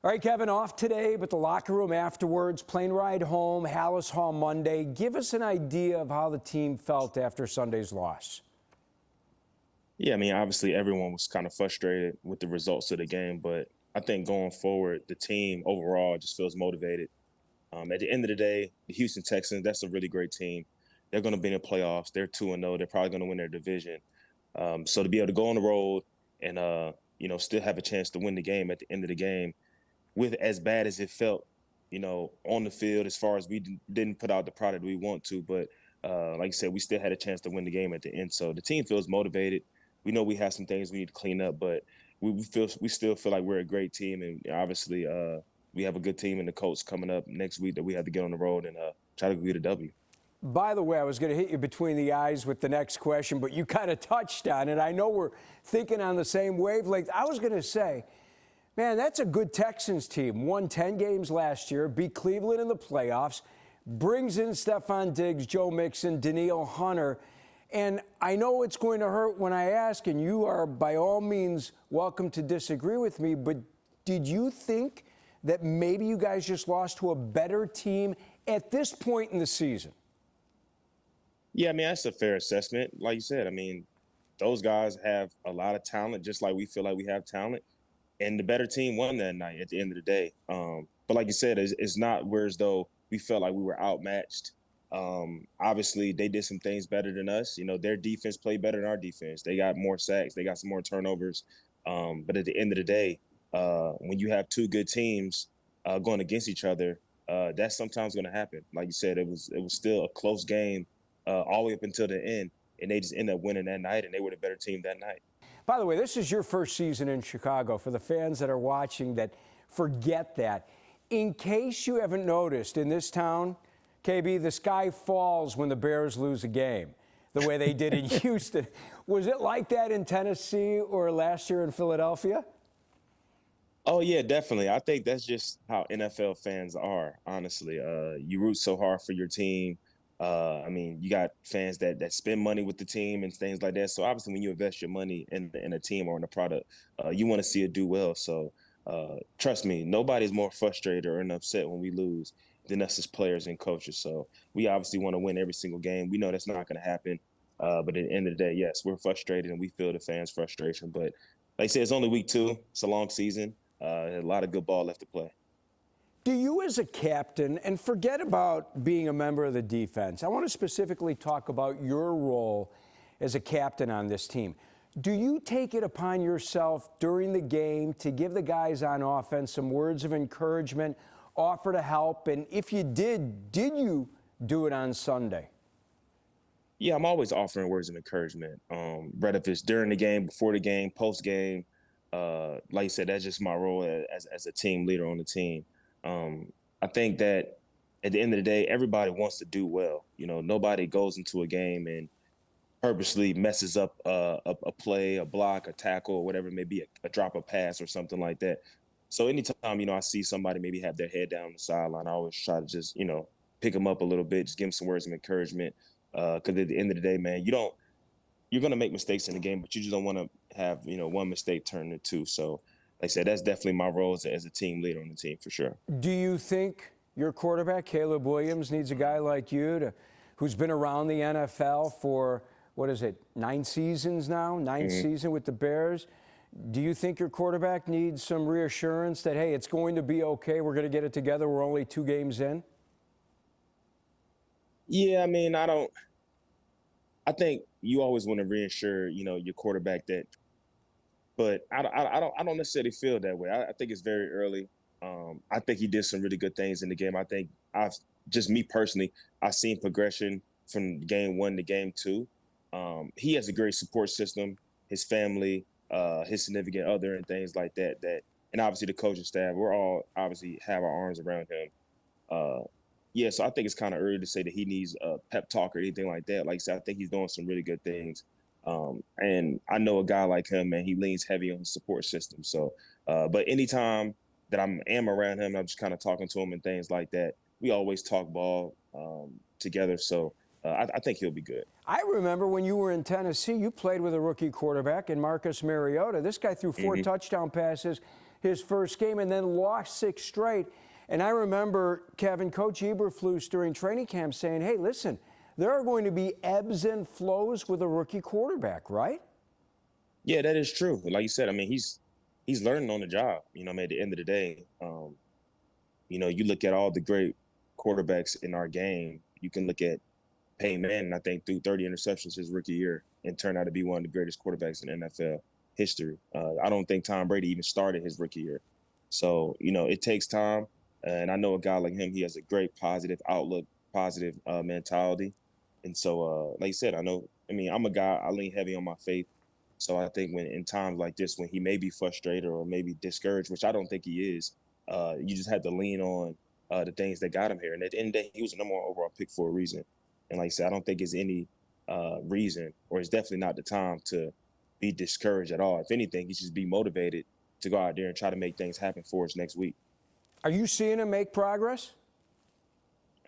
All right, Kevin, off today, but the locker room afterwards, plane ride home, Hallis Hall Monday. Give us an idea of how the team felt after Sunday's loss. Yeah, I mean, obviously everyone was kind of frustrated with the results of the game, but I think going forward, the team overall just feels motivated. At the end of the day, the Houston Texans, that's a really great team. They're going to be in the playoffs. They're 2-0. They're probably going to win their division. So to be able to go on the road and, still have a chance to win the game at the end of the game with as bad as it felt, on the field as far as we didn't put out the product we want to. But like I said, we still had a chance to win the game at the end. So the team feels motivated. We know we have some things we need to clean up, but we still feel like we're a great team, and obviously we have a good team in the Colts coming up next week that we have to get on the road and try to get a W. By the way, I was going to hit you between the eyes with the next question, but you kind of touched on it. I know we're thinking on the same wavelength. I was going to say, man, that's a good Texans team. Won 10 games last year, beat Cleveland in the playoffs, brings in Stephon Diggs, Joe Mixon, Danielle Hunter. And I know it's going to hurt when I ask, and you are by all means welcome to disagree with me, but did you think that maybe you guys just lost to a better team at this point in the season? Yeah, I mean, that's a fair assessment. Like you said, I mean, those guys have a lot of talent, just like we feel like we have talent. And the better team won that night at the end of the day. But like you said, it's not as though we felt like we were outmatched. Obviously, they did some things better than us. Their defense played better than our defense. They got more sacks. They got some more turnovers. But at the end of the day, when you have two good teams going against each other, that's sometimes going to happen. Like you said, it was still a close game all the way up until the end, and they just ended up winning that night, and they were the better team that night. By the way, this is your first season in Chicago. For the fans that are watching that forget that, in case you haven't noticed, in this town, KB, the sky falls when the Bears lose a game, the way they did in Houston. Was it like that in Tennessee or last year in Philadelphia? Oh, yeah, definitely. I think that's just how NFL fans are, honestly. You root so hard for your team. I mean, you got fans that spend money with the team and things like that. So obviously when you invest your money in a team or in a product, you want to see it do well. So trust me, nobody's more frustrated or upset when we lose than us as players and coaches. So we obviously want to win every single game. We know that's not going to happen. But at the end of the day, yes, we're frustrated and we feel the fans' frustration. But like I said, it's only week 2. It's a long season. A lot of good ball left to play. Do you as a captain, and forget about being a member of the defense, I want to specifically talk about your role as a captain on this team. Do you take it upon yourself during the game to give the guys on offense some words of encouragement, offer to help? And if you did you do it on Sunday? Yeah, I'm always offering words of encouragement. Whether if it's during the game, before the game, post game. Like you said, that's just my role as a team leader on the team. I think that at the end of the day, everybody wants to do well. Nobody goes into a game and purposely messes up a play, a block, a tackle, or whatever it may be, a drop of pass or something like that. So anytime, I see somebody maybe have their head down on the sideline, I always try to just, pick them up a little bit, just give them some words of encouragement. Because at the end of the day, man, you're going to make mistakes in the game, but you just don't want to have, one mistake turn into 2. So like I said, that's definitely my role as a team leader on the team for sure. Do you think your quarterback, Caleb Williams, needs a guy like you who's been around the NFL for, 9 seasons now, 9th season with the Bears? Do you think your quarterback needs some reassurance that, hey, it's going to be okay, we're going to get it together, we're only 2 games in? Yeah, I mean, I think you always want to reassure, your quarterback that. But I don't necessarily feel that way. I think it's very early. I think he did some really good things in the game. I think me personally, I've seen progression from game 1 to game 2. He has a great support system, his family, his significant other and things like that. And obviously the coaching staff, we're all obviously have our arms around him. Yeah, so I think it's kind of early to say that he needs a pep talk or anything like that. Like I said, I think he's doing some really good things. And I know a guy like him, man, he leans heavy on the support system. So, but anytime that I am around him, I'm just kind of talking to him and things like that. We always talk ball together. So I think he'll be good. I remember when you were in Tennessee, you played with a rookie quarterback in Marcus Mariota. This guy threw 4 touchdown passes his first game and then lost 6 straight. And I remember, Kevin, Coach Eberflus during training camp saying, hey, listen, there are going to be ebbs and flows with a rookie quarterback, right? Yeah, that is true. Like you said, I mean, he's learning on the job. You know, I mean, at the end of the day, you know, you look at all the great quarterbacks in our game. You can look at Peyton Manning, I think, threw 30 interceptions his rookie year and turned out to be one of the greatest quarterbacks in NFL history. I don't think Tom Brady even started his rookie year. So, you know, it takes time. And I know a guy like him, he has a great positive outlook, positive mentality. And so, like you said, I'm a guy, I lean heavy on my faith. So I think when in times like this, when he may be frustrated or maybe discouraged, which I don't think he is, you just have to lean on the things that got him here. And at the end of the day, he was the #1 overall pick for a reason. And like I said, I don't think there's any reason, or it's definitely not the time to be discouraged at all. If anything, he should be motivated to go out there and try to make things happen for us next week. Are you seeing him make progress?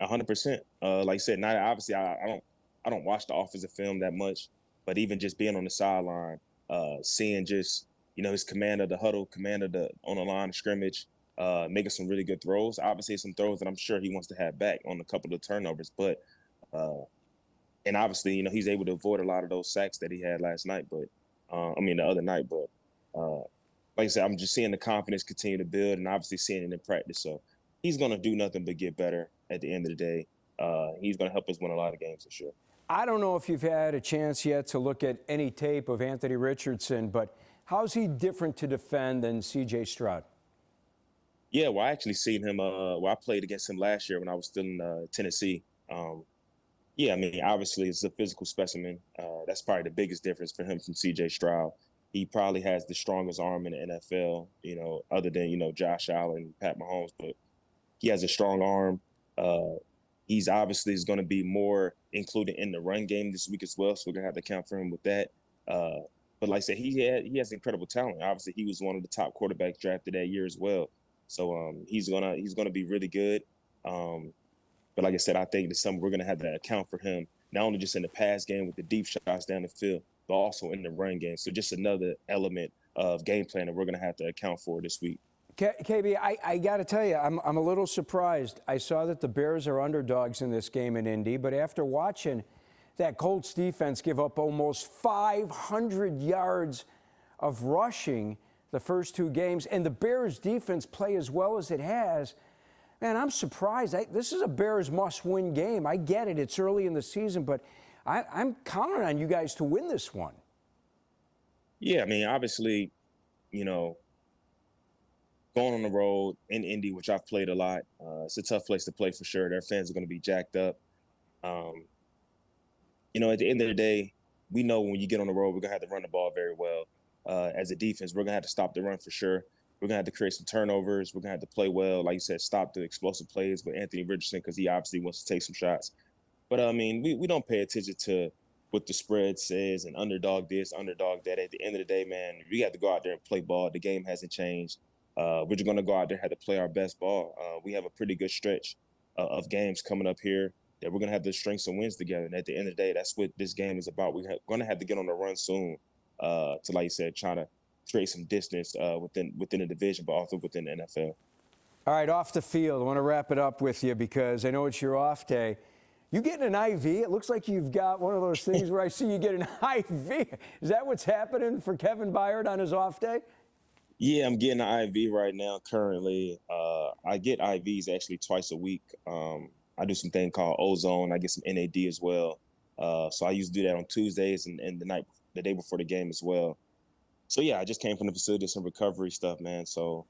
100%. Like I said, not obviously I don't watch the offensive film that much, but even just being on the sideline, seeing just, you know, his command of the huddle, command of the on the line of scrimmage, making some really good throws. Obviously, some throws that I'm sure he wants to have back on a couple of turnovers, but and obviously, you know, he's able to avoid a lot of those sacks that he had last night. But the other night. But like I said, I'm just seeing the confidence continue to build, and obviously seeing it in practice. So he's going to do nothing but get better at the end of the day. He's going to help us win a lot of games for sure. I don't know if you've had a chance yet to look at any tape of Anthony Richardson, but how's he different to defend than C.J. Stroud? Yeah, well, I actually seen him. I played against him last year when I was still in Tennessee. Yeah, I mean, obviously, it's a physical specimen. That's probably the biggest difference for him from C.J. Stroud. He probably has the strongest arm in the NFL, you know, other than, you know, Josh Allen, Pat Mahomes, but he has a strong arm. He's obviously is going to be more included in the run game this week as well, so we're going to have to account for him with that. But like I said, he has incredible talent. Obviously, he was one of the top quarterbacks drafted that year as well. So he's gonna be really good. But like I said, I think this summer we're gonna have to account for him not only just in the pass game with the deep shots down the field, but also in the run game. So just another element of game plan that we're gonna have to account for this week. KB, I got to tell you, I'm a little surprised. I saw that the Bears are underdogs in this game in Indy, but after watching that Colts defense give up almost 500 yards of rushing the first 2 games, and the Bears defense play as well as it has, man, I'm surprised. This is a Bears must-win game. I get it. It's early in the season, but I'm counting on you guys to win this one. Yeah, I mean, obviously, you know, going on the road in Indy, which I've played a lot, it's a tough place to play for sure. Their fans are going to be jacked up. You know, at the end of the day, we know when you get on the road, we're going to have to run the ball very well. As a defense, we're going to have to stop the run for sure. We're going to have to create some turnovers. We're going to have to play well. Like you said, stop the explosive plays with Anthony Richardson because he obviously wants to take some shots. But, I mean, we don't pay attention to what the spread says and underdog this, underdog that. At the end of the day, man, we have to go out there and play ball. The game hasn't changed. We're just going to go out there and have to play our best ball. We have a pretty good stretch of games coming up here that we're going to have to string some wins together. And at the end of the day, that's what this game is about. We're going to have to get on the run soon to, like you said, try to create some distance within the division, but also within the NFL. All right, off the field, I want to wrap it up with you because I know it's your off day. You getting an IV? It looks like you've got one of those things where I see you get an IV. Is that what's happening for Kevin Byard on his off day? Yeah, I'm getting an IV right now currently. I get IVs actually twice a week. I do some thing called ozone. I get some NAD as well. So I used to do that on Tuesdays and the day before the game as well. So yeah, I just came from the facility, some recovery stuff, man. So,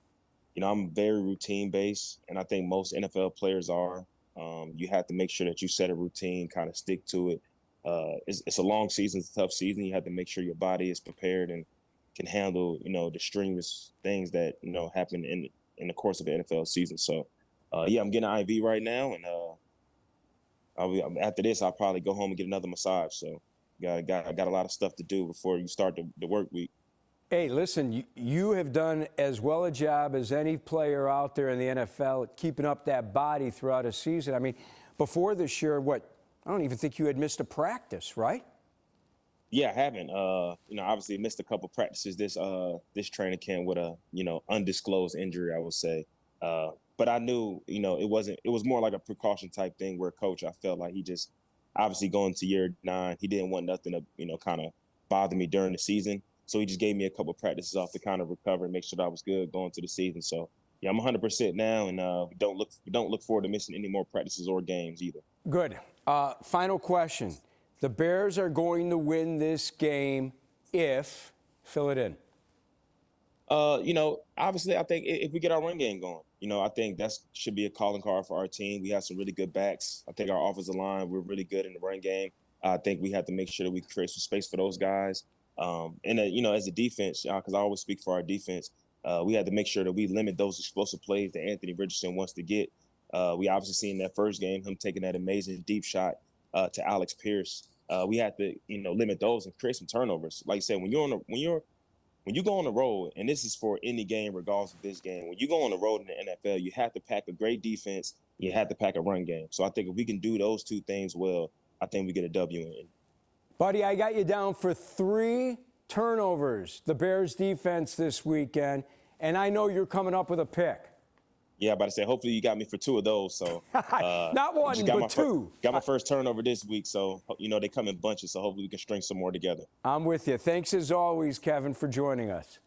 you know, I'm very routine based, and I think most NFL players are. You have to make sure that you set a routine, kind of stick to it. It's a long season, it's a tough season. You have to make sure your body is prepared and can handle, you know, the strenuous things that, you know, happen in the course of the NFL season. So, yeah, I'm getting an IV right now, and after this, I'll probably go home and get another massage. So, got a lot of stuff to do before you start the work week. Hey, listen, you have done as well a job as any player out there in the NFL at keeping up that body throughout a season. I mean, before this year, I don't even think you had missed a practice, right? Yeah, I haven't. Obviously missed a couple practices this training camp with a undisclosed injury, I would say. But I knew it was more like a precaution type thing where coach I felt like he just obviously going to year 9 he didn't want nothing to kind of bother me during the season, so he just gave me a couple practices off to kind of recover and make sure that I was good going to the season. So yeah, I'm 100% now, and we don't look forward to missing any more practices or games either. Good. Final question. The Bears are going to win this game if, fill it in. Obviously, I think if we get our run game going, I think that should be a calling card for our team. We have some really good backs. I think our offensive line, we're really good in the run game. I think we have to make sure that we create some space for those guys. As a defense, because I always speak for our defense, we had to make sure that we limit those explosive plays that Anthony Richardson wants to get. We obviously seen that first game, him taking that amazing deep shot to Alex Pierce. We had to, limit those and create some turnovers. Like I said, when you go on the road, and this is for any game, regardless of this game, when you go on the road in the NFL, you have to pack a great defense. You have to pack a run game. So I think if we can do those two things well, I think we get a W in. Buddy, I got you down for 3 turnovers, the Bears defense this weekend, and I know you're coming up with a pick. Yeah, but I said hopefully you got me for 2 of those. So not one, but 2. Got my first turnover this week, so they come in bunches. So hopefully we can string some more together. I'm with you. Thanks as always, Kevin, for joining us.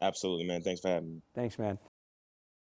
Absolutely, man. Thanks for having me. Thanks, man.